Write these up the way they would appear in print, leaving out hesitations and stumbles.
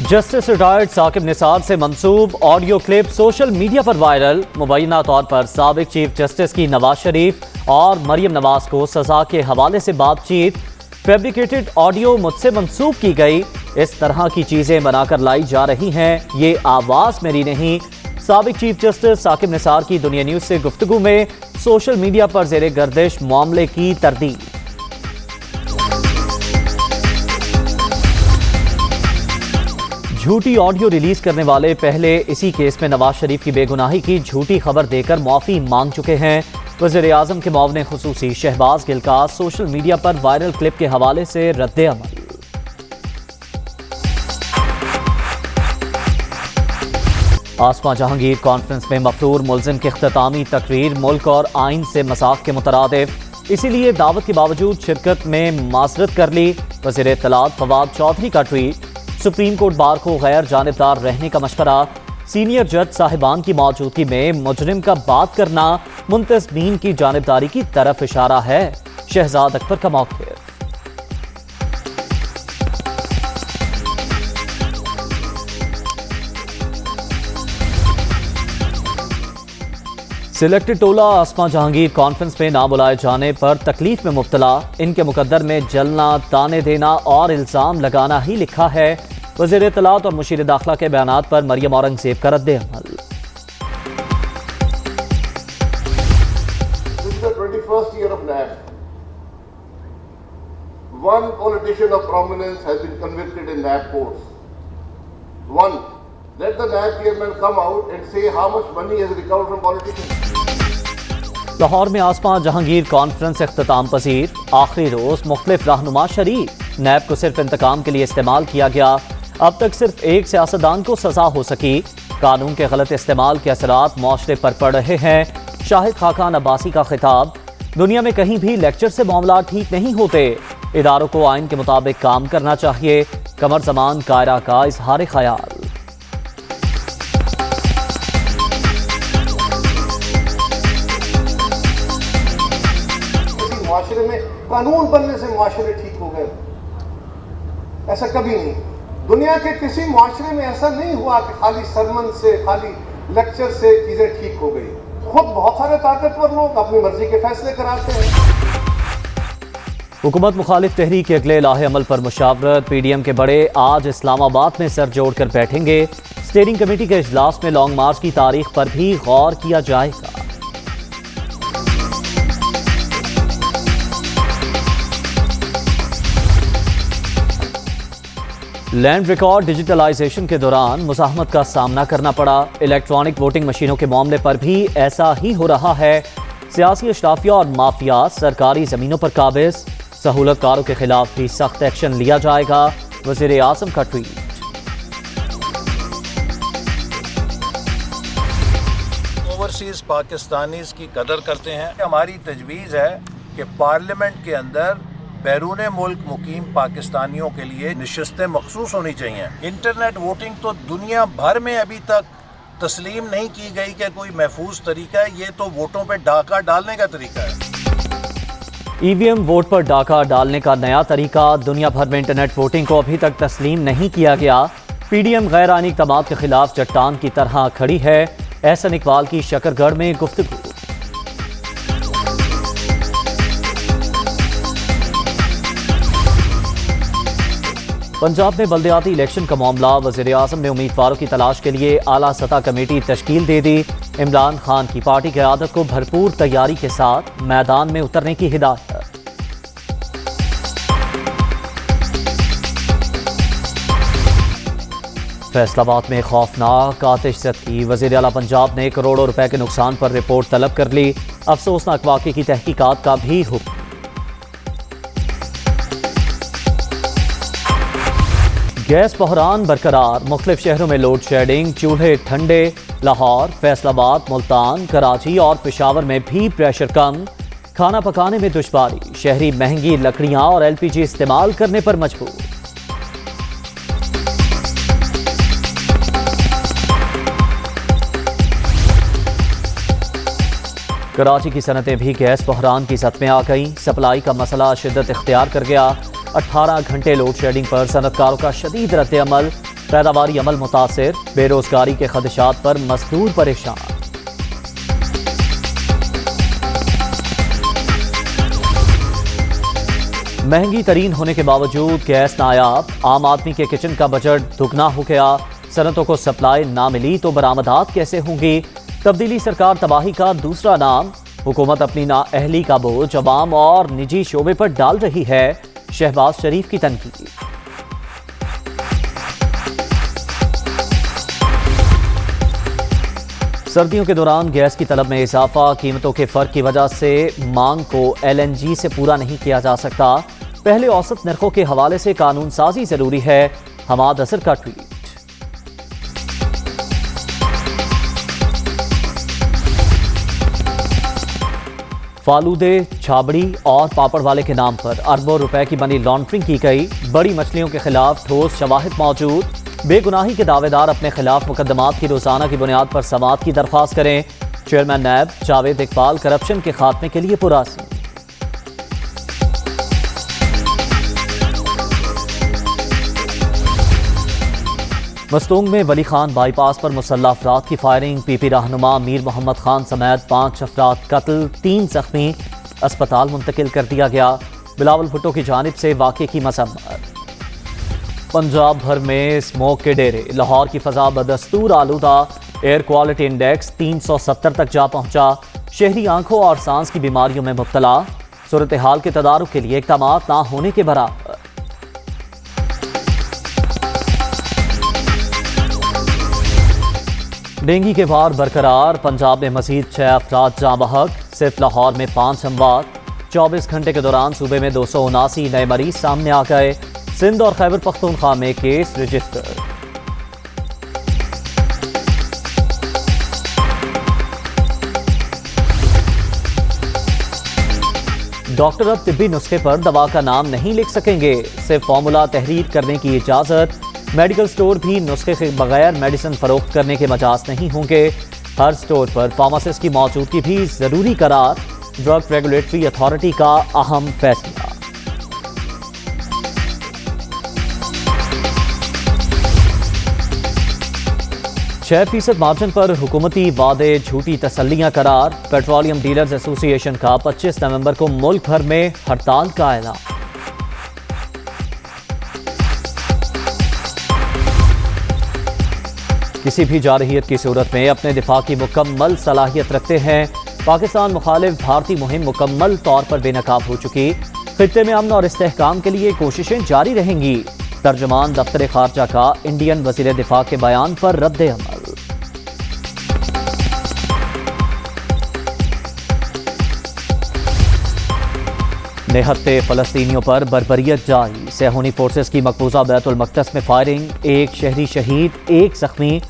Justice retired Saqib Nisar से मंसूब audio clip social media पर viral. मुबैना तौर पर साबिक चीफ जस्टिस की नवाज शरीफ और मरियम नवाज को सजा के हवाले से बातचीत। फैब्रिकेटेड ऑडियो मुझसे मंसूब की गई, इस तरह की चीजें बनाकर लाई जा रही हैं, ये आवाज मेरी नहीं। साबिक चीफ जस्टिस साकिब निसार की दुनिया न्यूज से गुफ्तगू में सोशल मीडिया पर जेरे गर्दिश मामले की तरदीद। झूठी ऑडियो रिलीज करने वाले पहले इसी केस में नवाज शरीफ की बेगुनाही की झूठी खबर देकर माफी मांग चुके हैं। वज़ीर आज़म के मुआविन खुसूसी शहबाज गिल का सोशल मीडिया पर वायरल क्लिप के हवाले से रद्द अमल। आसमा जहांगीर कॉन्फ्रेंस में मफरूर मुल्जिम की इख्तितामी तकरीर मुल्क और आइन से मसाक के मुतरादिफ, इसीलिए दावत के बावजूद शिरकत में माजरत कर ली। वज़ीर इत्तलात फवाद चौधरी का ट्वीट। सुप्रीम कोर्ट बार को गैर जानिबदार रहने का मशवरा। सीनियर जज साहिबान की मौजूदगी में मुजरिम का बात करना मुंतज़मीन की जानिबदारी की तरफ इशारा है। शहजाद अकबर का मौक़िफ़। सिलेक्टेड टोला आसमा जहांगीर कॉन्फ्रेंस में ना बुलाए जाने पर तकलीफ में मुब्तला। इनके मुकद्दर में जलना, ताने देना और इल्जाम लगाना ही लिखा है। वज़ीर इत्तलात और मुशीर दाखिला के बयानात पर मरियम औरंगज़ेब का रद्द अमल। One politician of prominence has been convicted in NAB courts. One, let the NAB chairman come out and say how much money has recovered from politicians. Lahore में आसमा जहांगीर कॉन्फ्रेंस इख्तिताम पजीर। आखिरी रोज मुख्तलिफ रहनुमा शरीक। नैब को सिर्फ इंतकाम के लिए इस्तेमाल किया गया। अब तक सिर्फ एक सियासतदान को सजा हो सकी। कानून के गलत इस्तेमाल के असरात मुआशरे पर पड़ रहे हैं। शाहिद खाकान अब्बासी का खिताब। दुनिया में कहीं भी लेक्चर से मामला ठीक नहीं होते। इदारों को आइन के मुताबिक काम करना चाहिए। कमर जमान कायरा का इजहार ख्याल। माशरे में कानून बनने से माशरे ठीक हो गए, ऐसा कभी नहीं। दुनिया के किसी माशरे में ऐसा नहीं हुआ कि खाली सरमन से, खाली लेक्चर से चीजें ठीक हो गई। खुद बहुत सारे ताकतवर लोग अपनी मर्जी के फैसले कराते हैं। हुकूमत मुखालिफ तहरीक के अगले लाहे अमल पर मुशावरत। PDM के बड़े आज इस्लामाबाद में सर जोड़कर बैठेंगे। स्टीयरिंग कमेटी के इजलास में लॉन्ग मार्च की तारीख पर भी गौर किया जाएगा। लैंड रिकॉर्ड डिजिटलाइजेशन के दौरान मुज़ाहमत का सामना करना पड़ा। इलेक्ट्रॉनिक वोटिंग मशीनों के मामले पर भी ऐसा ही हो रहा है। सियासी अशराफिया और माफिया सरकारी ज़मीनों पर काबिज। सहूलतकारों के खिलाफ भी सख्त एक्शन लिया जाएगा। वज़ीर आज़म का ट्वीट। ओवरसीज़ पाकिस्तानीज़ की कदर करते हैं। हमारी तजवीज़ है कि पार्लियामेंट के अंदर बैरून मुल्क मुकीम पाकिस्तानियों के लिए नशिस्तें मखसूस होनी चाहिए। इंटरनेट वोटिंग तो दुनिया भर में अभी तक तस्लीम नहीं की गई कि कोई महफूज तरीका है। ये तो वोटों पे डाका डालने का तरीका है। EVM वोट पर डाका डालने का नया तरीका। दुनिया भर में इंटरनेट वोटिंग को अभी तक तस्लीम नहीं किया गया। PDM गैर आईनी इक़दामात के खिलाफ चट्टान की तरह खड़ी है। एहसन इकबाल की शकरगढ़ में गुफ्तगू। पंजाब में बल्दियाती इलेक्शन का मामला। वज़ीर आज़म ने उम्मीदवारों की तलाश के लिए आला सतह कमेटी तश्कील दे दी। इमरान खान की पार्टी क़यादत को भरपूर तैयारी के साथ मैदान में उतरने की हिदायत। फैसलाबाद में खौफनाक आतिश ज़दगी। वज़ीर आला पंजाब ने करोड़ों रुपए के नुकसान पर रिपोर्ट तलब कर ली। अफसोसनाक वाक़े की तहकीकात का भी हुक्म। गैस बहरान बरकरार। मुख्तलिफ शहरों में लोड शेडिंग। चूल्हे ठंडे। लाहौर, फैसलाबाद, मुल्तान, कराची और पेशावर में भी प्रेशर कम। खाना पकाने में दुश्वारी। शहरी महंगी लकड़ियां और LPG इस्तेमाल करने पर मजबूर। कराची की सनतें भी गैस बहरान की ज़द में आ गईं। सप्लाई का मसला शिद्दत इख्तियार कर गया। 18 घंटे लोड शेडिंग पर सनतकारों का शदीद रद्द अमल। पैदावारी अमल मुतासिर, बेरोजगारी के खदशात पर मजदूर परेशान। महंगी तरीन होने के बावजूद गैस नायाब, आम आदमी के किचन का बजट दुगना हो गया। सनतों को सप्लाई ना मिली तो बरामदात कैसे होंगी? तब्दीली सरकार तबाही का दूसरा नाम। हुकूमत अपनी नाअहली का बोझ अवाम और निजी शोबे पर डाल रही है। शहबाज शरीफ की तनकीद। सर्दियों के दौरान गैस की तलब में इजाफा, कीमतों के फर्क की वजह से मांग को LNG से पूरा नहीं किया जा सकता। पहले औसत नरखों के हवाले से कानून साजी जरूरी है। हमाद असर का ट्वीट। फालूदे, छाबड़ी और पापड़ वाले के नाम पर अरबों रुपए की मनी लॉन्ड्रिंग की गई। बड़ी मछलियों के खिलाफ ठोस शवाहिद मौजूद। बेगुनाही के दावेदार अपने खिलाफ मुकदमात की रोजाना की बुनियाद पर समाअत की दरख्वास्त करें। चेयरमैन नैब जावेद इकबाल करप्शन के खात्मे के लिए पुरअज़्म। मस्तूंग में वली खान बाईपास पर मुसल्लह अफराद की फायरिंग। PP रहनुमा मीर मोहम्मद खान समेत 5 अफराद कत्ल, 3 जख्मी, अस्पताल मुंतकिल कर दिया गया। बिलावल भुट्टो की जानिब से वाक़े की मजम्मत। पंजाब भर में स्मोक के डेरे, लाहौर की फजा बदस्तूर आलूदा। एयर क्वालिटी इंडेक्स 370 तक जा पहुंचा। शहरी आंखों और सांस की बीमारियों में मुब्तला। सूरत हाल के तदारुक के लिए इक़दामात ना होने के बराबर। डेंगू के वार बरकरार। पंजाब में मजीद 6 अफराद जाँ बहक। सिर्फ लाहौर में 5 अमवात। 24 घंटे के दौरान सूबे में 279 नए मरीज सामने आ गए। सिंध और खैबर पख्तूनख्वा में केस रजिस्टर। डॉक्टर अब तिब्बी नुस्खे पर दवा का नाम नहीं लिख सकेंगे। सिर्फ फॉर्मूला तहरीर करने की इजाजत। मेडिकल स्टोर भी नुस्खे के बगैर मेडिसिन फरोख्त करने के मजाज नहीं होंगे। हर स्टोर पर फार्मासिस्ट की मौजूदगी भी जरूरी करार। ड्रग रेगुलेटरी अथॉरिटी का अहम फैसला। 6% मार्जिन पर हुकूमती वादे झूठी तसल्लियां करार। पेट्रोलियम डीलर्स एसोसिएशन का 25 नवंबर को मुल्क भर में हड़ताल का ऐलान। किसी भी जारहियत की सूरत में अपने दिफा की मुकम्मल सलाहियत रखते हैं। पाकिस्तान मुखालिफ भारतीय मुहिम मुकम्मल तौर पर बेनकाब हो चुकी। खित्ते में अमन और इस्तेहकाम के लिए कोशिशें जारी रहेंगी। तर्जुमान दफ्तर खारजा का इंडियन वज़ीर दिफा के बयान पर रद्द अमल। निहत्ते फलस्तीनियों पर बर्बरियत जारी। सेहूनी फोर्सेस की मकबूजा बैतुल मक़दस में फायरिंग। एक शहरी शहीद, 1 जख्मी।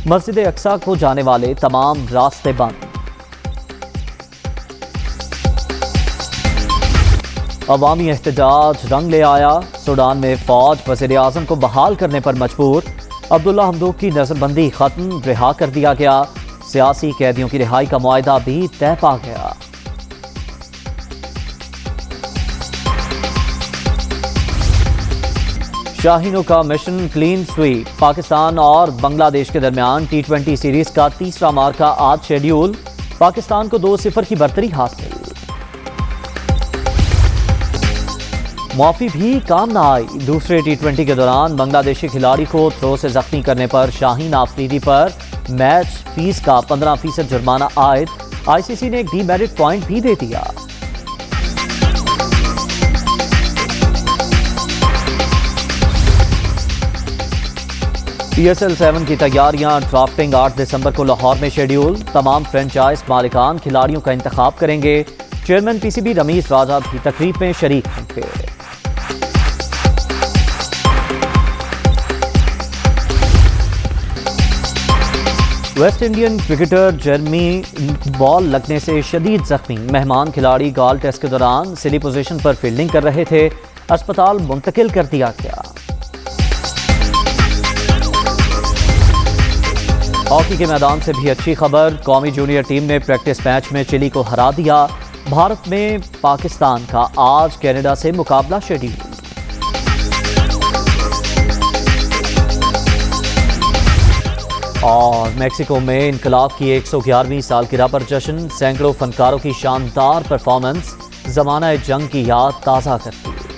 मस्जिद अक्सा को जाने वाले तमाम रास्ते बंद। अवामी एहतजाज रंग ले आया। सूडान में फौज वज़ीर आज़म को बहाल करने पर मजबूर। अब्दुल्ला हमदोक की नजरबंदी खत्म, रिहा कर दिया गया। सियासी कैदियों की रिहाई का मुआहदा भी तय पा गया। शाहीनों का मिशन क्लीन स्वीप। पाकिस्तान और बांग्लादेश के दरमियान T20 सीरीज का तीसरा मार्का आज शेड्यूल। पाकिस्तान को 2-0 की बढ़तरी हासिल। मुआफी भी काम न आई। दूसरे T20 के दौरान बांग्लादेशी खिलाड़ी को थ्रो से जख्मी करने पर शाहीन आफरीदी पर मैच फीस का 15% जुर्माना आयद। ICC ने एक डीमेरिट पॉइंट भी दे दिया। PSL 7 की तैयारियां। ड्राफ्टिंग 8 दिसंबर को लाहौर में शेड्यूल। तमाम फ्रेंचाइज मालिकान खिलाड़ियों का इंतखाब करेंगे। चेयरमैन PCB रमीज राजा भी तकरीब में शरीक होंगे। West Indian cricketer Jeremy ball लगने से शदीद जख्मी। मेहमान खिलाड़ी गॉल टेस्ट के दौरान सिली पोजीशन पर फील्डिंग कर रहे थे। अस्पताल मुंतकिल कर दिया गया। हॉकी के मैदान से भी अच्छी खबर। कौमी जूनियर टीम ने प्रैक्टिस मैच में चिली को हरा दिया। भारत में पाकिस्तान का आज कनाडा से मुकाबला शेड्यूल। और मेक्सिको में इनकलाब की 111वीं सालगिरह पर जश्न, सैकड़ों फनकारों की शानदार परफॉर्मेंस ज़माना जंग की याद ताज़ा करती है।